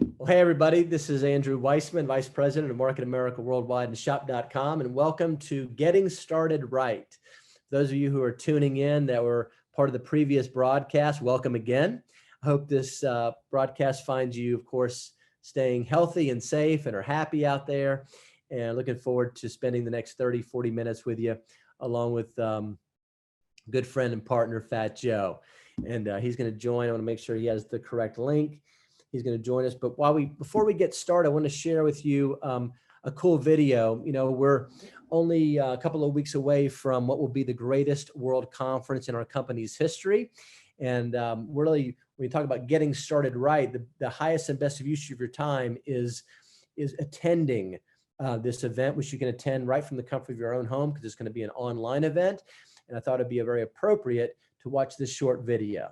Well, hey, everybody, this is Andrew Weissman, Vice President of Market America Worldwide and Shop.com, and welcome to Getting Started Right. Those of you who are tuning in that were part of the previous broadcast, welcome again. I hope this broadcast finds you, of course, staying healthy and safe and are happy out there, and looking forward to spending the next 30, 40 minutes with you, along with good friend and partner, Fat Joe. And he's going to join. I want to make sure he has the correct link. He's going to join us. But before we get started, I want to share with you a cool video. You know, we're only a couple of weeks away from what will be the greatest world conference in our company's history. And really, when you talk about getting started right, the highest and best use of your time is attending this event, which you can attend right from the comfort of your own home, because it's going to be an online event. And I thought it'd be very appropriate to watch this short video.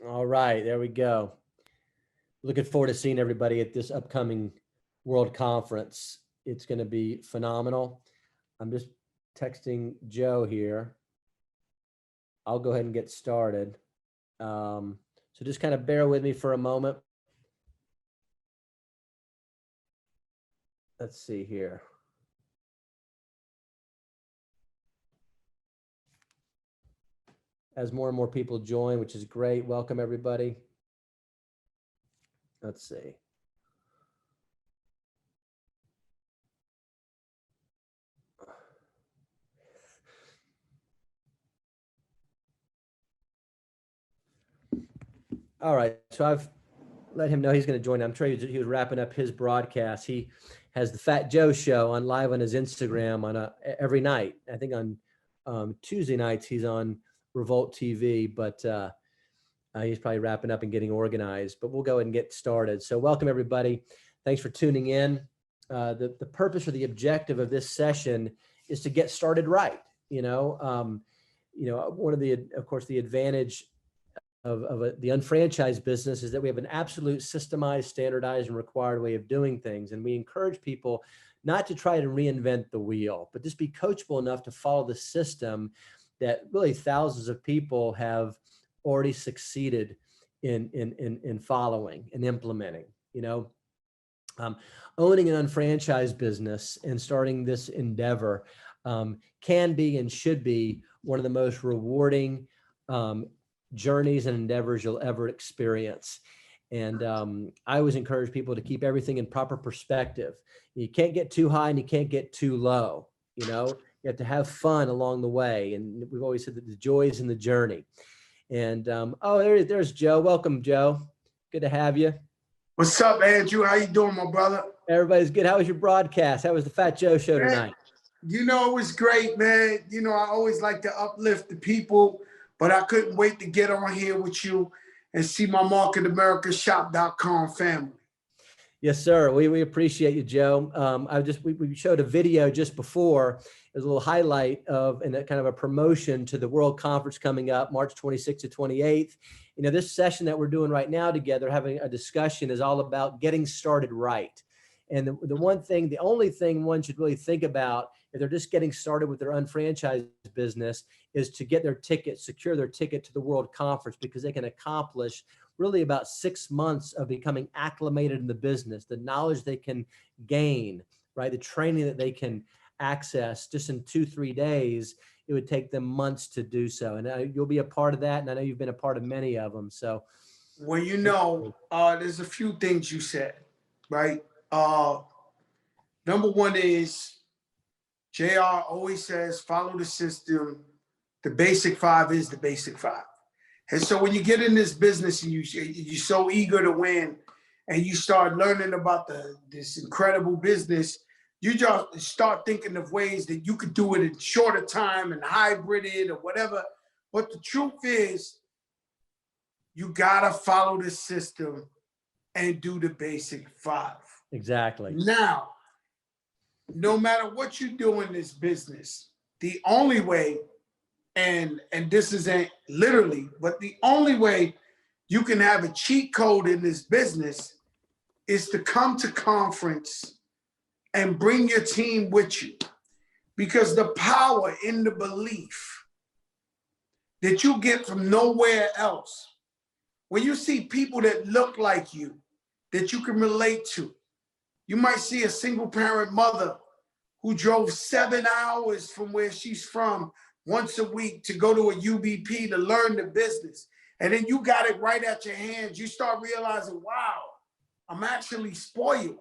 All right, there we go. Looking forward to seeing everybody at this upcoming World Conference. It's going to be phenomenal. I'm just texting Joe here. I'll go ahead and get started. So just kind of bear with me for a moment. Let's see here. As more and more people join, which is great. Welcome, everybody. Let's see. All right, so I've let him know he's going to join. I'm sure he was wrapping up his broadcast. He has the Fat Joe Show on live on his Instagram on every night. I think on Tuesday nights he's on Revolt TV, but he's probably wrapping up and getting organized, but we'll go ahead and get started. So welcome, everybody. Thanks for tuning in. The purpose or the objective of this session is to get started right. One of the advantage of the unfranchised business is that we have an absolute systemized, standardized, and required way of doing things. And we encourage people not to try to reinvent the wheel, but just be coachable enough to follow the system that really thousands of people have already succeeded in following and implementing. Owning an unfranchised business and starting this endeavor can be and should be one of the most rewarding journeys and endeavors you'll ever experience. And I always encourage people to keep everything in proper perspective. You can't get too high and you can't get too low. You have to have fun along the way. And we've always said that the joy is in the journey. And there's Joe. Welcome, Joe. Good to have you. What's up, Andrew? How you doing, my brother? Everybody's good. How was your broadcast? How was the Fat Joe Show tonight? It was great, man. I always like to uplift the people, but I couldn't wait to get on here with you and see my Market America Shop.com family. Yes, sir. We appreciate you, Joe. We showed a video just before. It was a little highlight of and a kind of a promotion to the World Conference coming up March 26th to 28th. This session that we're doing right now together, having a discussion, is all about getting started right. And the only thing one should really think about if they're just getting started with their unfranchised business is to get their ticket, secure their ticket to the World Conference, because they can accomplish really about 6 months of becoming acclimated in the business, the knowledge they can gain, right? The training that they can access just in 2-3 days. It would take them months to do so. And you'll be a part of that. And I know you've been a part of many of them. So, well, there's a few things you said, right? Number one is JR always says, follow the system. The basic 5 is the basic 5. And so when you get in this business and you're so eager to win and you start learning about this incredible business, you just start thinking of ways that you could do it in shorter time and hybrid it or whatever. But the truth is, you gotta follow the system and do the basic 5. Exactly. Now, no matter what you do in this business, the only way, and this isn't literally, but the only way you can have a cheat code in this business is to come to conference and bring your team with you. Because the power in the belief that you get from nowhere else, when you see people that look like you, that you can relate to, you might see a single parent mother who drove 7 hours from where she's from once a week to go to a UBP to learn the business. And then you got it right at your hands. You start realizing, wow, I'm actually spoiled.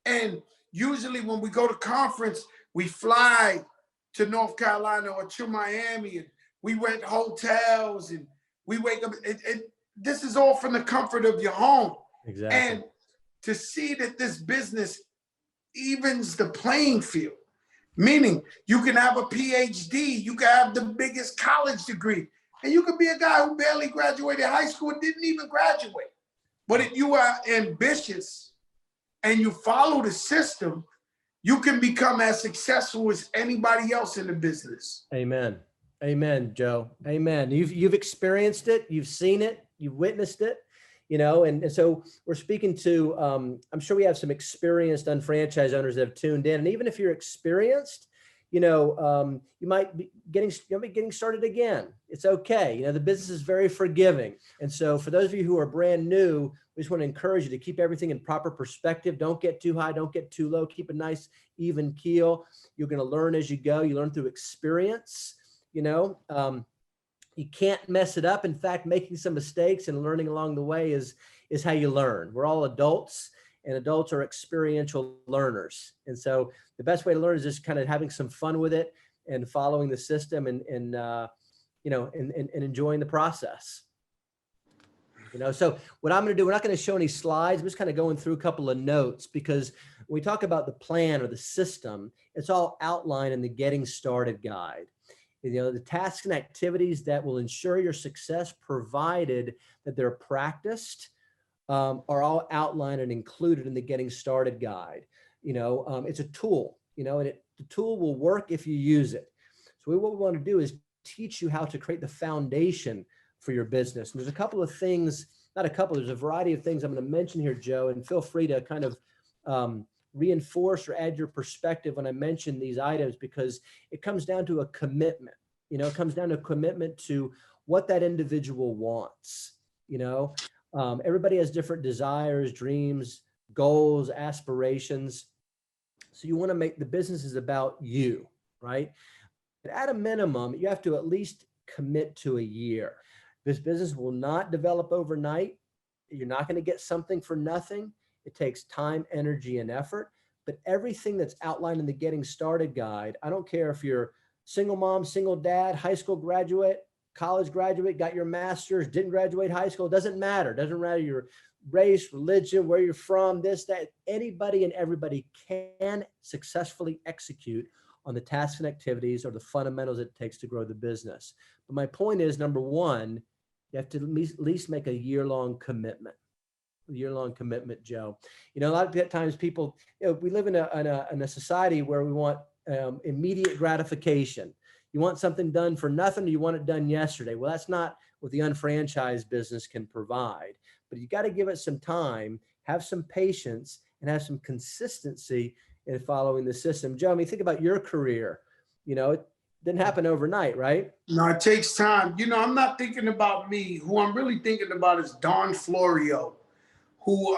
And usually when we go to conference, we fly to North Carolina or to Miami, and we rent hotels and we wake up. This is all from the comfort of your home. Exactly. And to see that this business evens the playing field, meaning you can have a PhD, you can have the biggest college degree, and you could be a guy who barely graduated high school and didn't even graduate. But if you are ambitious and you follow the system, you can become as successful as anybody else in the business. Amen. Amen, Joe. Amen. You've experienced it. You've seen it. You've witnessed it. And so we're speaking to, I'm sure we have some experienced unfranchised owners that have tuned in. And even if you're experienced, you might be getting started again. It's okay. The business is very forgiving. And so for those of you who are brand new, we just want to encourage you to keep everything in proper perspective. Don't get too high. Don't get too low. Keep a nice, even keel. You're going to learn as you go. You learn through experience. You can't mess it up. In fact, making some mistakes and learning along the way is how you learn. We're all adults, and adults are experiential learners. And so the best way to learn is just kind of having some fun with it and following the system and enjoying the process. So what I'm going to do, we're not going to show any slides. I'm just kind of going through a couple of notes, because when we talk about the plan or the system, it's all outlined in the Getting Started guide. The tasks and activities that will ensure your success, provided that they're practiced, are all outlined and included in the Getting Started guide. It's a tool, and the tool will work if you use it. So what we want to do is teach you how to create the foundation for your business. And there's a couple of things, there's a variety of things I'm going to mention here, Joe, and feel free to kind of reinforce or add your perspective when I mention these items, because it comes down to a commitment. It comes down to a commitment to what that individual wants. Everybody has different desires, dreams, goals, aspirations. So you want to make the business is about you, right? But at a minimum, you have to at least commit to a year. This business will not develop overnight. You're not going to get something for nothing. It takes time, energy, and effort. But everything that's outlined in the Getting Started guide, I don't care if you're single mom, single dad, high school graduate, college graduate, got your master's, didn't graduate high school, doesn't matter. Doesn't matter your race, religion, where you're from, this, that. Anybody and everybody can successfully execute on the tasks and activities or the fundamentals it takes to grow the business. But my point is, number one, you have to at least make a year-long commitment. Joe. A lot of times people, we live in a society where we want immediate gratification. You want something done for nothing, or you want it done yesterday. Well, that's not what the unfranchised business can provide. But you got to give it some time, have some patience, and have some consistency in following the system. Joe, think about your career. It didn't happen overnight, right? No, it takes time. I'm not thinking about me. Who I'm really thinking about is Dawn Florio, who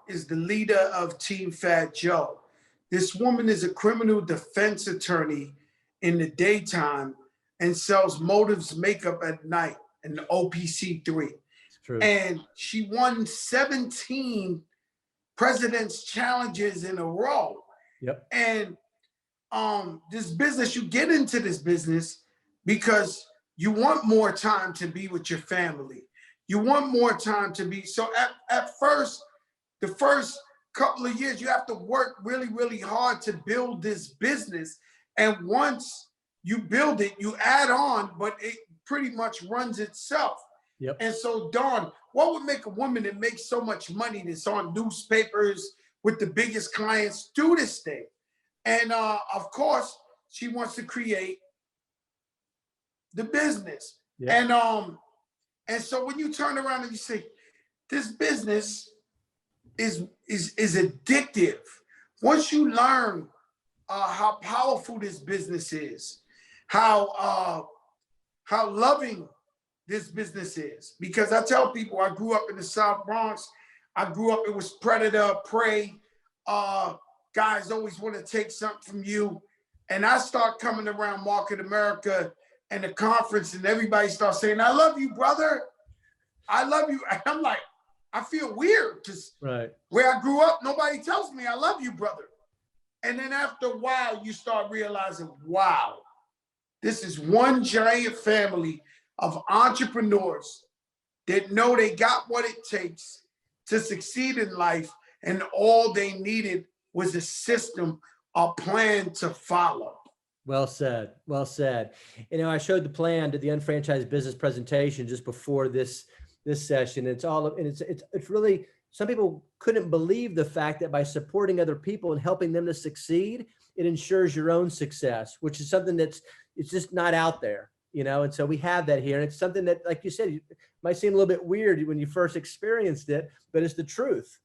is the leader of Team Fat Joe. This woman is a criminal defense attorney in the daytime and sells Motives makeup at night in the OPC3. True. And she won 17 President's Challenges in a row. Yep. And this business, you get into this business because you want more time to be with your family. You want more time to be. So at first, the first couple of years, you have to work really, really hard to build this business. And once you build it, you add on, but it pretty much runs itself. Yep. And so, Dawn, what would make a woman that makes so much money that's on newspapers with the biggest clients do this thing? And of course, she wants to create the business. Yep. And so when you turn around and you say, this business is addictive. Once you learn how powerful this business is, how loving this business is, because I tell people I grew up in the South Bronx. I grew up, it was predator, prey. Guys always want to take something from you. And I start coming around Market America and the conference, and everybody starts saying, I love you, brother. I love you. And I'm like, I feel weird because where I grew up, nobody tells me I love you, brother. And then after a while, you start realizing, wow, this is one giant family of entrepreneurs that know they got what it takes to succeed in life. And all they needed was a system, a plan to follow. Well said. Well said. You know, I showed the plan to the unfranchised business presentation just before this session. It's really, some people couldn't believe the fact that by supporting other people and helping them to succeed, it ensures your own success, which is something it's just not out there, you know? And so we have that here. And it's something that, like you said, it might seem a little bit weird when you first experienced it, but it's the truth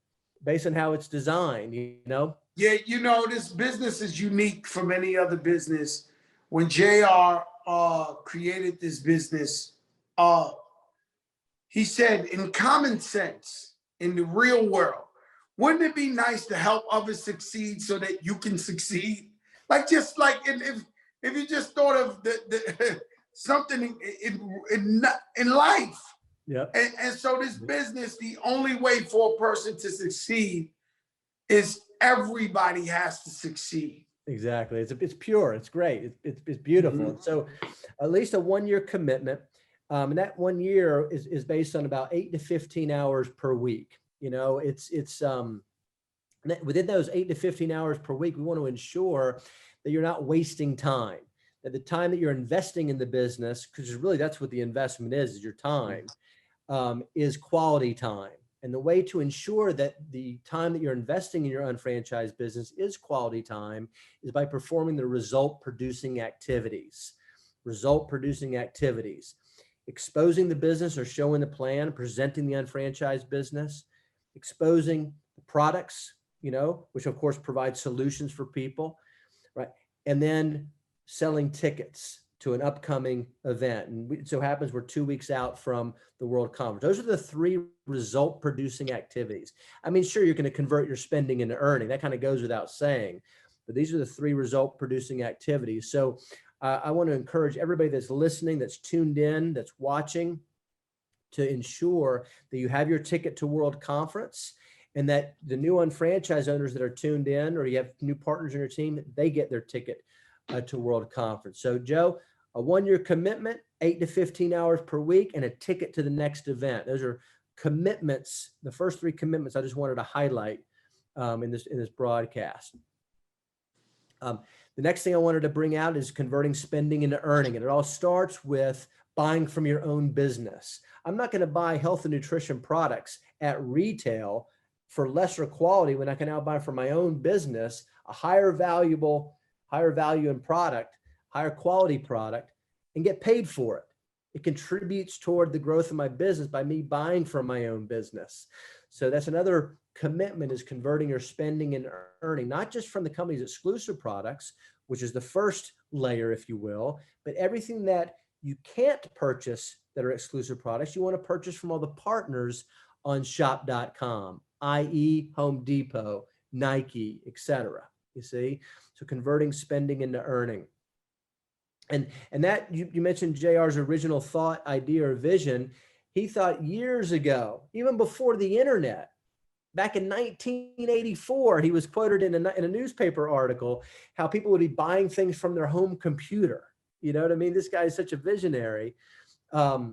based on how it's designed, you know? Yeah, you know, this business is unique from any other business. When JR created this business, he said, in common sense, in the real world, wouldn't it be nice to help others succeed so that you can succeed? Like, just like if you just thought of the something in life. Yeah. And so this business, the only way for a person to succeed is everybody has to succeed. Exactly. It's pure. It's great. It's beautiful. Mm-hmm. So at least a 1-year commitment. And that 1 year is based on about 8 to 15 hours per week. You know, it's within those 8 to 15 hours per week, we want to ensure that you're not wasting time, that the time that you're investing in the business, because really that's what the investment is your time, is quality time. And the way to ensure that the time that you're investing in your unfranchised business is quality time is by performing the result producing activities, exposing the business or showing the plan, presenting the unfranchised business, exposing the products, you know, which of course provides solutions for people, right? And then selling tickets to an upcoming event. And it so happens we're 2 weeks out from the World Conference. Those are the 3 result producing activities. I mean, sure, you're going to convert your spending into earning. That kind of goes without saying, but these are the 3 result producing activities. So I want to encourage everybody that's listening, that's tuned in, that's watching, to ensure that you have your ticket to World Conference, and that the new unfranchised owners that are tuned in, or you have new partners in your team, they get their ticket to World Conference. So Joe, a 1-year commitment, 8 to 15 hours per week, and a ticket to the next event. Those are commitments. The first 3 commitments I just wanted to highlight in this broadcast. The next thing I wanted to bring out is converting spending into earning. And it all starts with buying from your own business. I'm not going to buy health and nutrition products at retail for lesser quality when I can now buy from my own business a higher value in product, higher quality product, and get paid for it. It contributes toward the growth of my business by me buying from my own business. So that's another commitment, is converting your spending and earning, not just from the company's exclusive products, which is the first layer, if you will, but everything that you can't purchase that are exclusive products, you want to purchase from all the partners on shop.com, i.e. Home Depot, Nike, etc. You see? So converting spending into earning. And that you mentioned JR's original thought, idea, or vision. He thought years ago, even before the internet, back in 1984, he was quoted in a newspaper article, how people would be buying things from their home computer. You know what I mean? This guy is such a visionary. But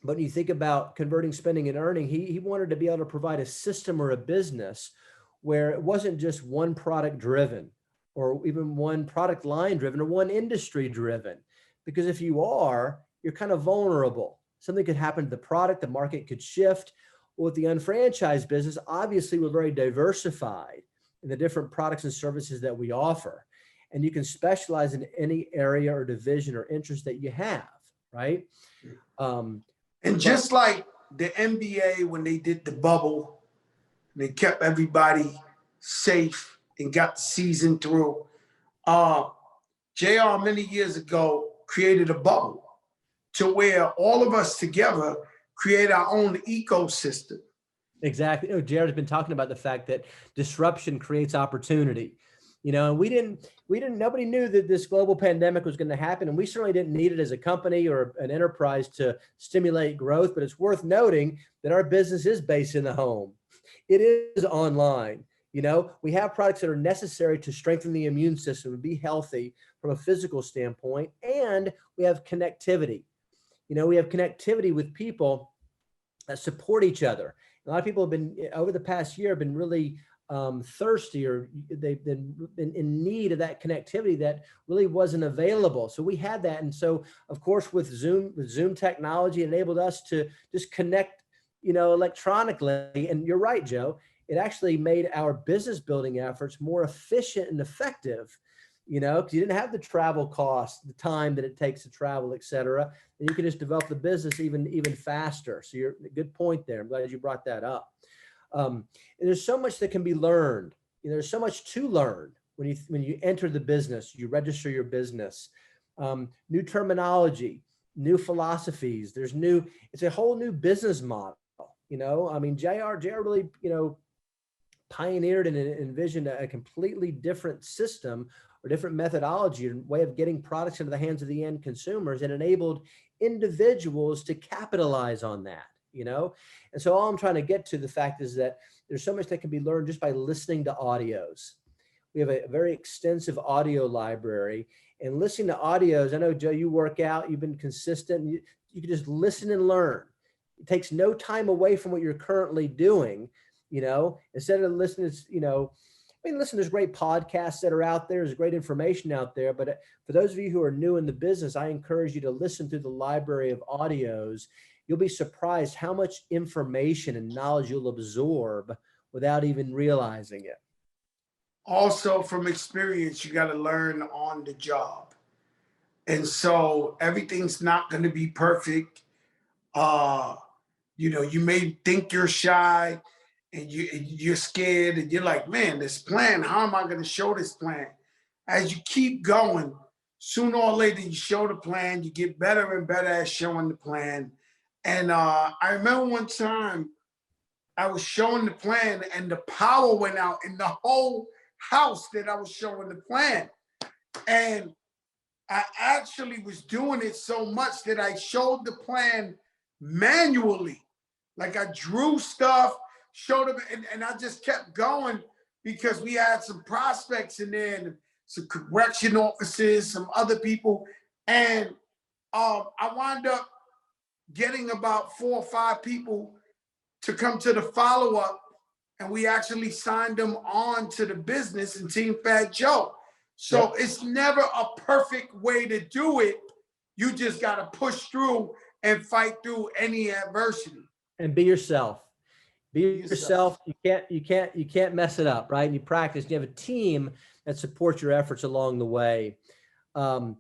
when you think about converting spending and earning, he wanted to be able to provide a system or a business where it wasn't just one product driven, or even one product line driven, or one industry driven. Because if you are, you're kind of vulnerable. Something could happen to the product, the market could shift. With the unfranchised business, obviously we're very diversified in the different products and services that we offer. And you can specialize in any area or division or interest that you have, right? And just like the NBA, when they did the bubble, they kept everybody safe and got the season through. JR many years ago created a bubble to where all of us together create our own ecosystem. Exactly. Jared's been talking about the fact that disruption creates opportunity. And nobody knew that this global pandemic was going to happen. And we certainly didn't need it as a company or an enterprise to stimulate growth. But it's worth noting that our business is based in the home. It is online. We have products that are necessary to strengthen the immune system and be healthy from a physical standpoint. And we have connectivity. We have connectivity with people that support each other. A lot of people have been, over the past year, have been really thirsty, or they've been in need of that connectivity that really wasn't available. So we had that. And so, of course, with Zoom technology enabled us to just connect, electronically. And you're right, Joe, it actually made our business building efforts more efficient and effective, because you didn't have the travel costs, the time that it takes to travel, et cetera. And you can just develop the business even faster. So you're a good point there. I'm glad you brought that up. And there's so much that can be learned. There's so much to learn when you enter the business, you register your business, new terminology, new philosophies. It's a whole new business model. JR really, pioneered and envisioned a completely different system or different methodology and way of getting products into the hands of the end consumers, and enabled individuals to capitalize on that, And so all I'm trying to get to the fact is that there's so much that can be learned just by listening to audios. We have a very extensive audio library, and listening to audios, I know, Joe, you work out, you've been consistent, you can just listen and learn. It takes no time away from what you're currently doing, instead of listening, listen, there's great podcasts that are out there. There's great information out there. But for those of you who are new in the business, I encourage you to listen through the library of audios. You'll be surprised how much information and knowledge you'll absorb without even realizing it. Also, from experience, you got to learn on the job. And so everything's not going to be perfect. You may think you're shy, and you're scared, and you're like, man, this plan, how am I going to show this plan? As you keep going, sooner or later, you show the plan, you get better and better at showing the plan. And I remember one time I was showing the plan and the power went out in the whole house that I was showing the plan. And I actually was doing it so much that I showed the plan manually. Like I drew stuff, showed them, and I just kept going because we had some prospects in there and some correction officers, some other people. And I wound up getting about 4 or 5 people to come to the follow-up, and we actually signed them on to the business and Team Fat Joe. So It's never a perfect way to do it. You just got to push through and fight through any adversity. And be yourself. Be yourself. You can't mess it up, right? And you practice. You have a team that supports your efforts along the way. And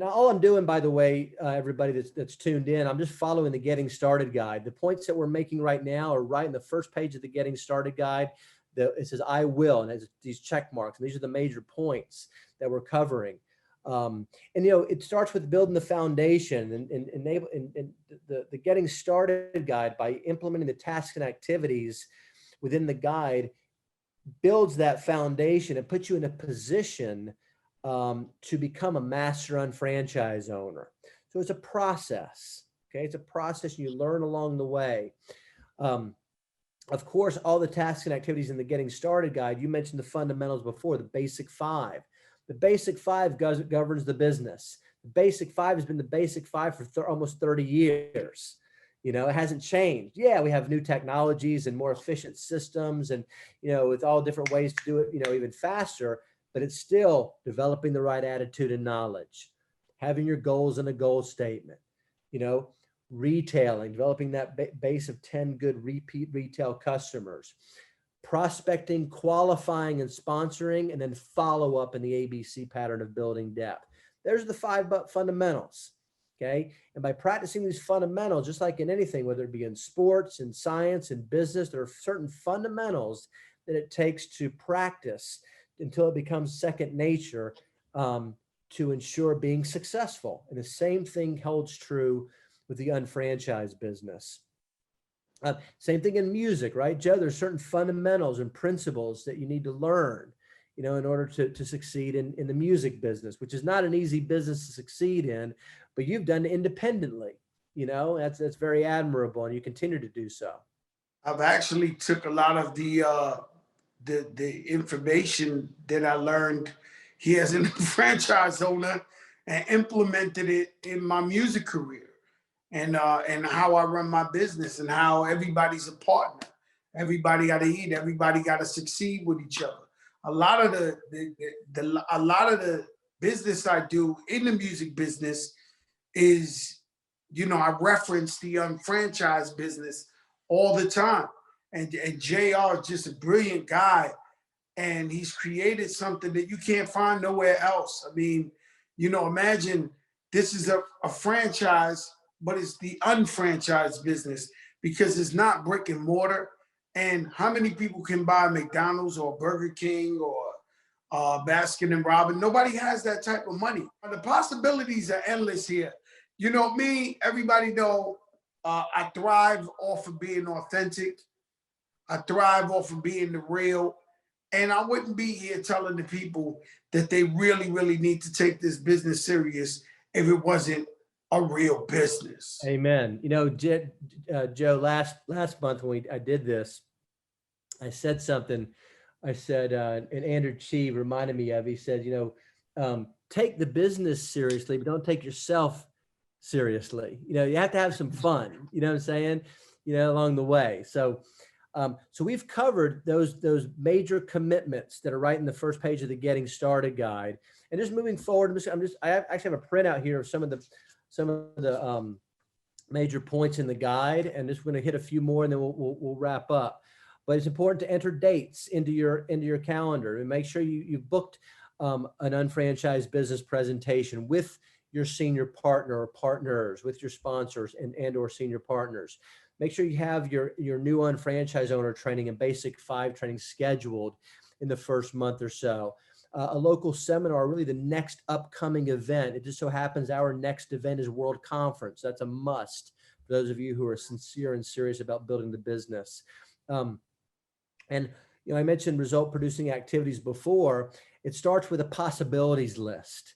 all I'm doing, by the way, everybody that's tuned in, I'm just following the Getting Started guide. The points that we're making right now are right in the first page of the Getting Started guide. It says, I will, and it has these check marks. And these are the major points that we're covering. It starts with building the foundation and the Getting Started guide. By implementing the tasks and activities within the guide, builds that foundation and puts you in a position to become a master unfranchise owner. So it's a process. Okay, it's a process you learn along the way. Of course, all the tasks and activities in the Getting Started guide, you mentioned the fundamentals before, the basic 5. The basic 5 governs the business. The basic 5 has been the basic 5 for almost 30 years. It hasn't changed. Yeah, we have new technologies and more efficient systems and, with all different ways to do it, even faster, but it's still developing the right attitude and knowledge, having your goals and a goal statement, you know, retailing, developing that base of 10 good repeat retail customers, prospecting, qualifying, and sponsoring, and then follow up in the ABC pattern of building depth. There's the 5 fundamentals. Okay. And by practicing these fundamentals, just like in anything, whether it be in sports, in science, in business, there are certain fundamentals that it takes to practice until it becomes second nature, to ensure being successful. And the same thing holds true with the unfranchised business. Same thing in music, right, Joe? There's certain fundamentals and principles that you need to learn, you know, in order to succeed in the music business, which is not an easy business to succeed in, but you've done it independently. You know, that's very admirable, and you continue to do so. I've actually took a lot of the information that I learned here as a franchise owner and implemented it in my music career, and how I run my business, and how everybody's a partner. Everybody got to eat. Everybody got to succeed with each other. A lot of the business I do in the music business is, you know, I reference the unfranchised business all the time. And JR is just a brilliant guy, and he's created something that you can't find nowhere else. I mean, you know, imagine this is a franchise, but it's the unfranchised business, because it's not brick and mortar. And how many people can buy McDonald's or Burger King or Baskin and Robbins? Nobody has that type of money. The possibilities are endless here. You know me, everybody know I thrive off of being authentic. I thrive off of being the real. And I wouldn't be here telling the people that they really, really need to take this business serious if it wasn't a real business. Amen. You know, Joe, last month when I did this, I said something. I said, and Andrew Chi reminded me of, he said, you know, take the business seriously, but don't take yourself seriously. You know, you have to have some fun, you know what I'm saying? You know, along the way. So we've covered those major commitments that are right in the first page of the Getting Started guide. And just moving forward, I actually have a printout here of some of the major points in the guide, and just going to hit a few more, and then we'll wrap up. But it's important to enter dates into your calendar, and make sure you've booked an unfranchised business presentation with your senior partner or partners, with your sponsors and or senior partners. Make sure you have your new unfranchised owner training and basic 5 training scheduled in the first month or so. A local seminar, really the next upcoming event. It just so happens our next event is World Conference. That's a must for those of you who are sincere and serious about building the business. And you know, I mentioned result producing activities before. It starts with a possibilities list.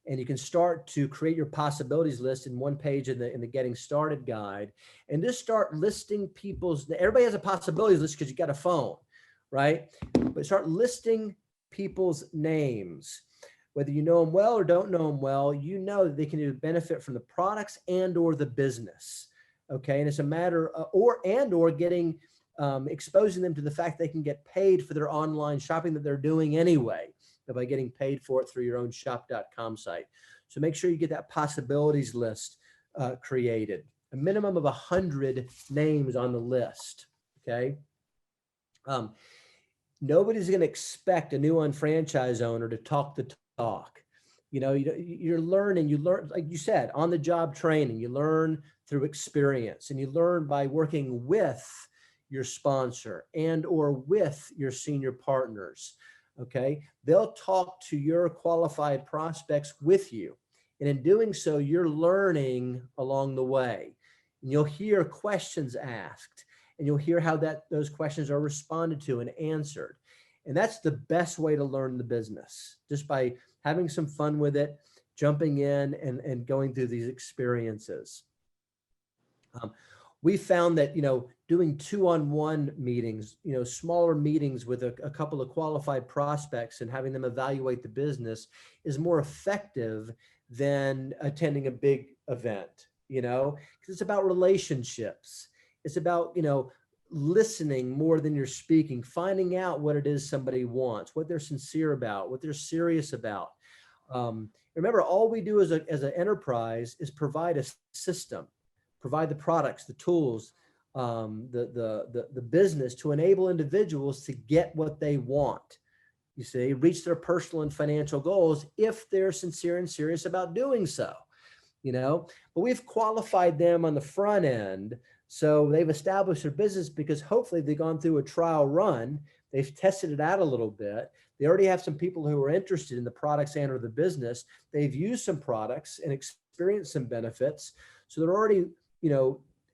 And you can start to create your possibilities list in one page in the Getting Started guide, and just start listing everybody has a possibilities list because you got a phone, right? But start listing people's names, whether you know them well or don't know them well. You know that they can benefit from the products and or the business. Okay. And it's a matter of, or getting, exposing them to the fact they can get paid for their online shopping that they're doing anyway, by getting paid for it through your own shop.com site. So make sure you get that possibilities list created. A minimum of 100 names on the list, okay? Nobody's gonna expect a new unfranchised owner to talk the talk. You know, you learn, like you said, on the job training. You learn through experience, and you learn by working with your sponsor and or with your senior partners. Okay, they'll talk to your qualified prospects with you. And in doing so, you're learning along the way. And you'll hear questions asked, and you'll hear how those questions are responded to and answered. And that's the best way to learn the business, just by having some fun with it, jumping in and going through these experiences. We found that, you know, doing 2-on-1 meetings, you know, smaller meetings with a couple of qualified prospects and having them evaluate the business is more effective than attending a big event, you know, because it's about relationships. It's about, you know, listening more than you're speaking, finding out what it is somebody wants, what they're sincere about, what they're serious about. Remember, all we do as an enterprise is provide a system, provide the products, the tools, the business to enable individuals to get what they want. You see, reach their personal and financial goals if they're sincere and serious about doing so. But we've qualified them on the front end. So they've established their business because hopefully they've gone through a trial run. They've tested it out a little bit. They already have some people who are interested in the products and or the business. They've used some products and experienced some benefits. So they're already,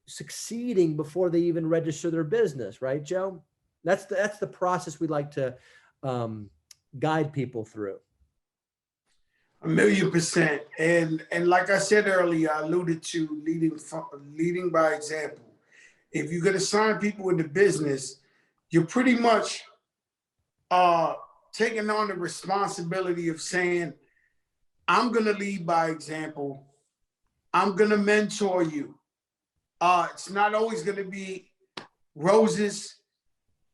succeeding before they even register their business, right, Joe? That's the process we like to guide people through. 1,000,000%. And like I said earlier, I alluded to leading by example. If you're going to sign people into business, you're pretty much taking on the responsibility of saying, I'm going to lead by example. I'm going to mentor you. It's not always going to be roses.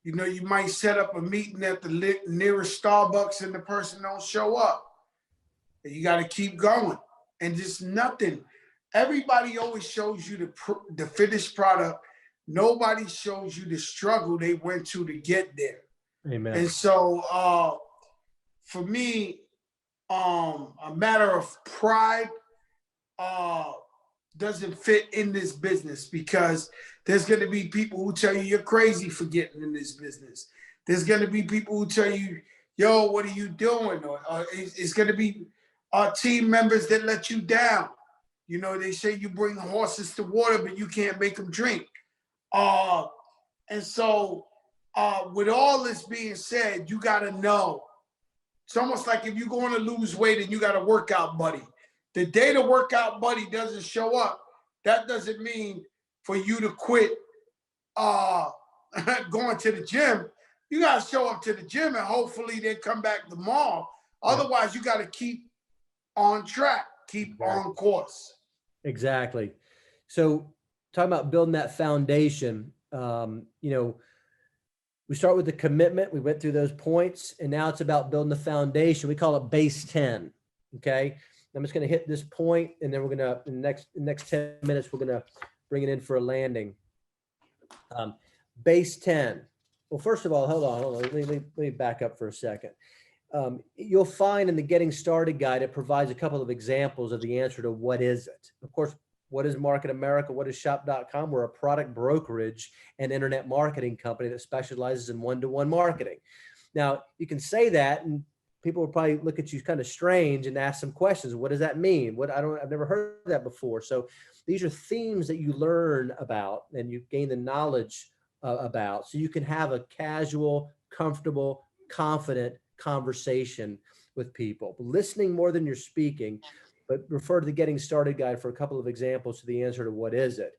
You might set up a meeting at the nearest Starbucks and the person don't show up. You got to keep going, and just nothing. Everybody always shows you the finished product. Nobody shows you the struggle they went to get there. Amen. And so, for me, a matter of pride doesn't fit in this business, because there's going to be people who tell you you're crazy for getting in this business. There's going to be people who tell you, yo, what are you doing? Or it's going to be team members that let you down. They say you bring horses to water, but you can't make them drink. And so with all this being said, you got to know. It's almost like if you're going to lose weight and you got a workout buddy. The day the workout buddy doesn't show up, that doesn't mean for you to quit going to the gym. You got to show up to the gym, and hopefully they come back tomorrow. Otherwise, you got to keep on track, keep on course. Exactly. So talking about building that foundation, we start with the commitment. We went through those points, and now it's about building the foundation. We call it base 10. Okay. I'm just going to hit this point, and then we're going to, in the next 10 minutes, we're going to bring it in for a landing. Base 10. Well, first of all, hold on. Let me back up for a second. You'll find in the Getting Started guide, it provides a couple of examples of the answer to what is it. Of course, what is Market America? What is shop.com? We're a product brokerage and internet marketing company that specializes in one-to-one marketing. Now, you can say that, and people will probably look at you kind of strange and ask some questions. What does that mean? I've never heard that before. So these are themes that you learn about and you gain the knowledge about, so you can have a casual, comfortable, confident conversation with people, listening more than you're speaking. But refer to the Getting Started guide for a couple of examples to the answer to what is it.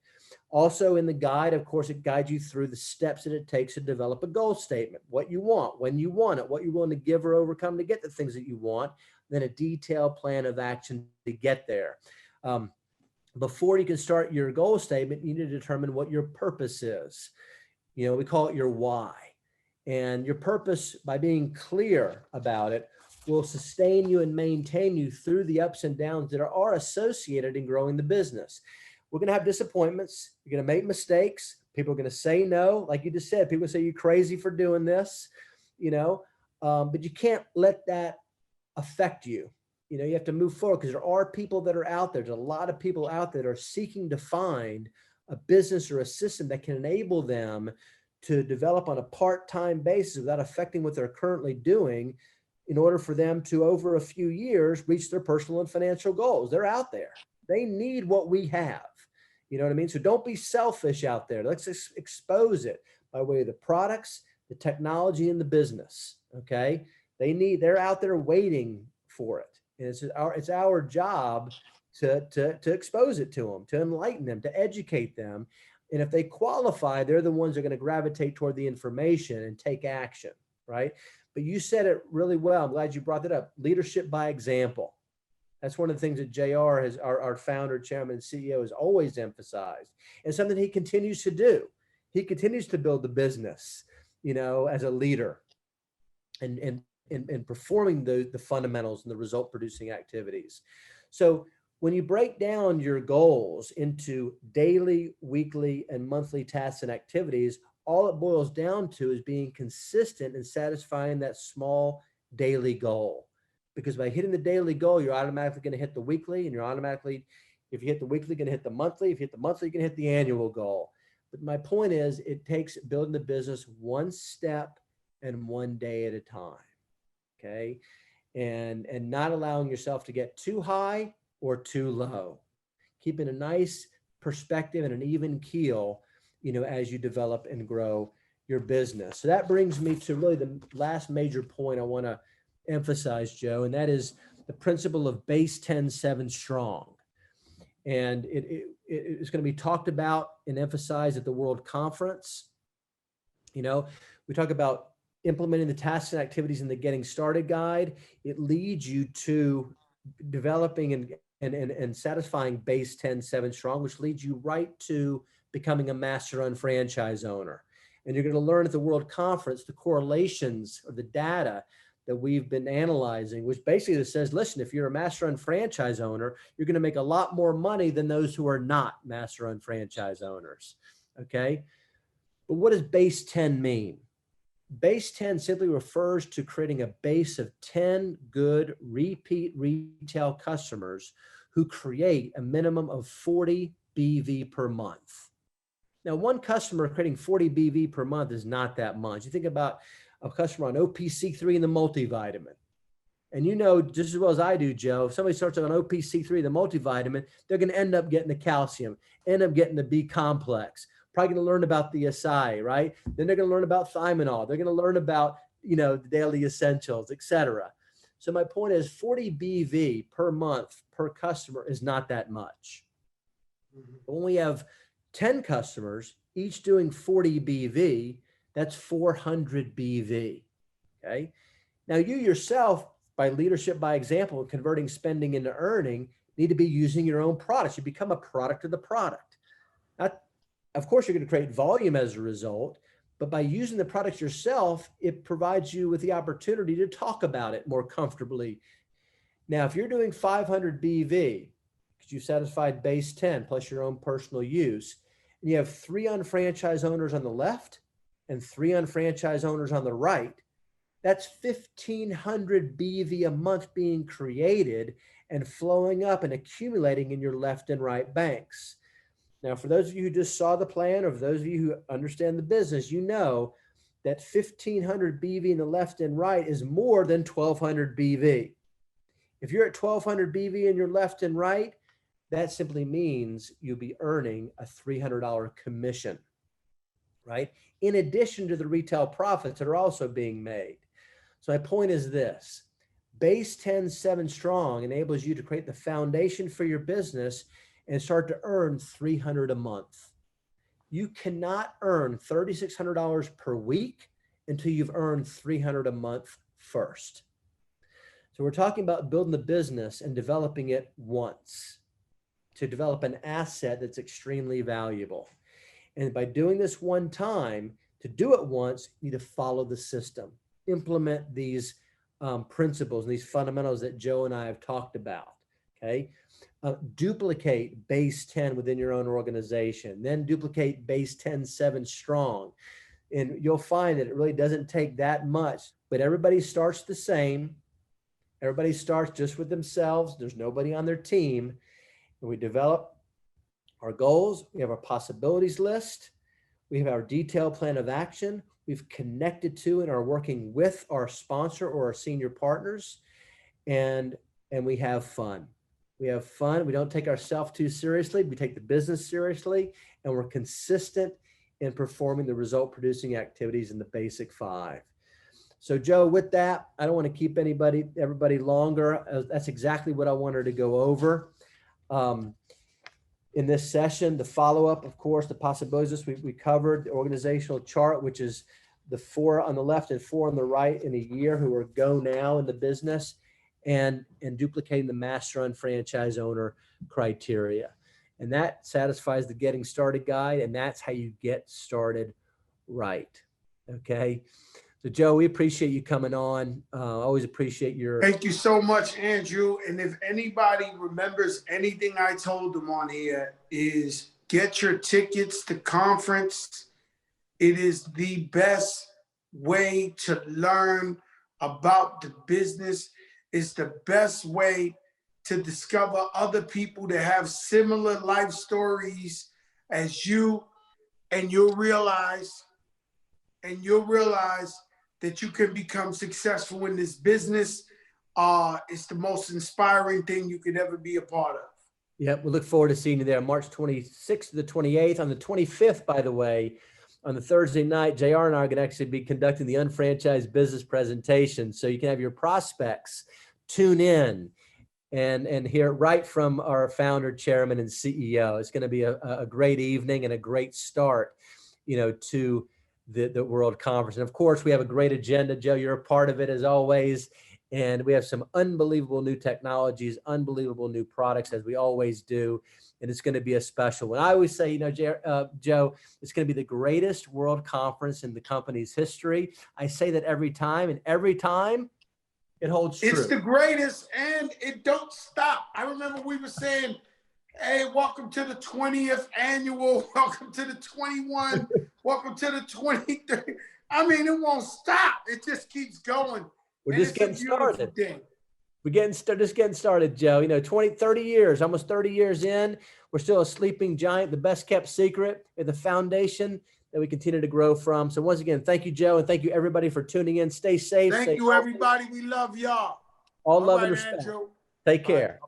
Also in the guide, of course, it guides you through the steps that it takes to develop a goal statement, what you want, when you want it, what you're willing to give or overcome to get the things that you want, then a detailed plan of action to get there. Before you can start your goal statement, you need to determine what your purpose is. We call it your why. And your purpose, by being clear about it, will sustain you and maintain you through the ups and downs that are associated in growing the business. We're going to have disappointments. You're going to make mistakes. People are going to say no. Like you just said, people say you're crazy for doing this, but you can't let that affect you. You have to move forward, because there are people that are out there. There's a lot of people out there that are seeking to find a business or a system that can enable them to develop on a part-time basis without affecting what they're currently doing, in order for them to, over a few years, reach their personal and financial goals. They're out there. They need what we have. You know what I mean? So don't be selfish out there. Let's expose it by way of the products, the technology, and the business. Okay. They're out there waiting for it. And it's our job to expose it to them, to enlighten them, to educate them. And if they qualify, they're the ones that are going to gravitate toward the information and take action. Right. But you said it really well. I'm glad you brought that up. Leadership by example. That's one of the things that JR, our founder, chairman, and CEO, has always emphasized, and something he continues to do. He continues to build the business, as a leader, and in performing the fundamentals and the result producing activities. So when you break down your goals into daily, weekly, and monthly tasks and activities, all it boils down to is being consistent and satisfying that small daily goal. Because by hitting the daily goal, you're automatically going to hit the weekly, and you're automatically, if you hit the weekly, going to hit the monthly. If you hit the monthly, you're going to hit the annual goal. But my point is, it takes building the business one step and one day at a time. Okay. And not allowing yourself to get too high or too low, keeping a nice perspective and an even keel, as you develop and grow your business. So that brings me to really the last major point I want to emphasize, Joe, and that is the principle of base 10, 7 strong. And it's going to be talked about and emphasized at the World Conference. We talk about implementing the tasks and activities in the Getting Started Guide. It leads you to developing and satisfying base 10, 7 strong, which leads you right to becoming a master-owned franchise owner. And you're going to learn at the World Conference the correlations or the data that we've been analyzing, which basically says, listen, if you're a master-owned franchise owner, you're going to make a lot more money than those who are not master-owned franchise owners. Okay. But what does base 10 mean? Base 10 simply refers to creating a base of 10 good repeat retail customers who create a minimum of 40 BV per month. Now, one customer creating 40 BV per month is not that much. You think about a customer on OPC3 and the multivitamin. And just as well as I do, Joe, if somebody starts on OPC3, the multivitamin, they're going to end up getting the calcium, end up getting the B complex. Probably going to learn about the acai, right? Then they're going to learn about thiamine. They're going to learn about, the daily essentials, et cetera. So my point is 40 BV per month per customer is not that much. But when we have 10 customers, each doing 40 BV, that's 400 BV. Okay. Now you yourself, by leadership, by example, converting spending into earning, need to be using your own products. You become a product of the product. Of course, you're going to create volume as a result, but by using the products yourself, it provides you with the opportunity to talk about it more comfortably. Now, if you're doing 500 BV, because you've satisfied base 10 plus your own personal use, and you have 3 unfranchised owners on the left and 3 unfranchised owners on the right, that's 1,500 BV a month being created and flowing up and accumulating in your left and right banks. Now, for those of you who just saw the plan, or for those of you who understand the business, you know that 1,500 BV in the left and right is more than 1,200 BV. If you're at 1,200 BV in your left and right, that simply means you'll be earning a $300 commission, right? In addition to the retail profits that are also being made. So my point is this: base 10, 7 strong enables you to create the foundation for your business and start to earn $300 a month. You cannot earn $3,600 per week until you've earned $300 a month first. So we're talking about building the business and developing it once to develop an asset that's extremely valuable. And by doing this one time, to do it once, you need to follow the system, implement these principles and these fundamentals that Joe and I have talked about. Okay. Duplicate base 10 within your own organization, then duplicate base 10, 7 strong. And you'll find that it really doesn't take that much, but everybody starts the same. Everybody starts just with themselves. There's nobody on their team. And we develop our goals. We have our possibilities list. We have our detailed plan of action. We've connected to and are working with our sponsor or our senior partners. And we have fun. We have fun. We don't take ourselves too seriously. We take the business seriously, and we're consistent in performing the result producing activities in the basic 5. So Joe, with that, I don't want to keep everybody longer. That's exactly what I wanted to go over. In this session, the follow-up, of course, the possibilities we covered, the organizational chart, which is the 4 on the left and 4 on the right in a year who are go now in the business, and duplicating the master-owned franchise owner criteria. And that satisfies the Getting Started Guide, and that's how you get started right. Okay. So Joe, we appreciate you coming on. Always appreciate your. Thank you so much, Andrew. And if anybody remembers anything I told them on here, is get your tickets to conference. It is the best way to learn about the business. It's the best way to discover other people that have similar life stories as you, and you'll realize that you can become successful in this business. It's the most inspiring thing you could ever be a part of. Yep, we look forward to seeing you there, March 26th to the 28th. On the 25th, by the way, on the Thursday night, JR and I are going to actually be conducting the unfranchised business presentation. So you can have your prospects tune in and hear right from our founder, chairman, and CEO. It's going to be a great evening and a great start, to the World Conference. And of course, we have a great agenda. Joe, you're a part of it as always. And we have some unbelievable new technologies, unbelievable new products, as we always do. And it's going to be a special one. I always say, Joe, it's going to be the greatest World Conference in the company's history. I say that every time, and every time it holds true. It's the greatest, and it don't stop. I remember we were saying, hey, welcome to the 20th annual, welcome to the 21, welcome to the 23. I mean, it won't stop. It just keeps going. We're just getting started. We're just getting started, Joe. 20, 30 years, almost 30 years in, we're still a sleeping giant, the best kept secret, and the foundation that we continue to grow from. So once again, thank you, Joe, and thank you everybody for tuning in. Stay safe. Thank you, everybody. We love y'all. All love and respect. Andrew. Take care.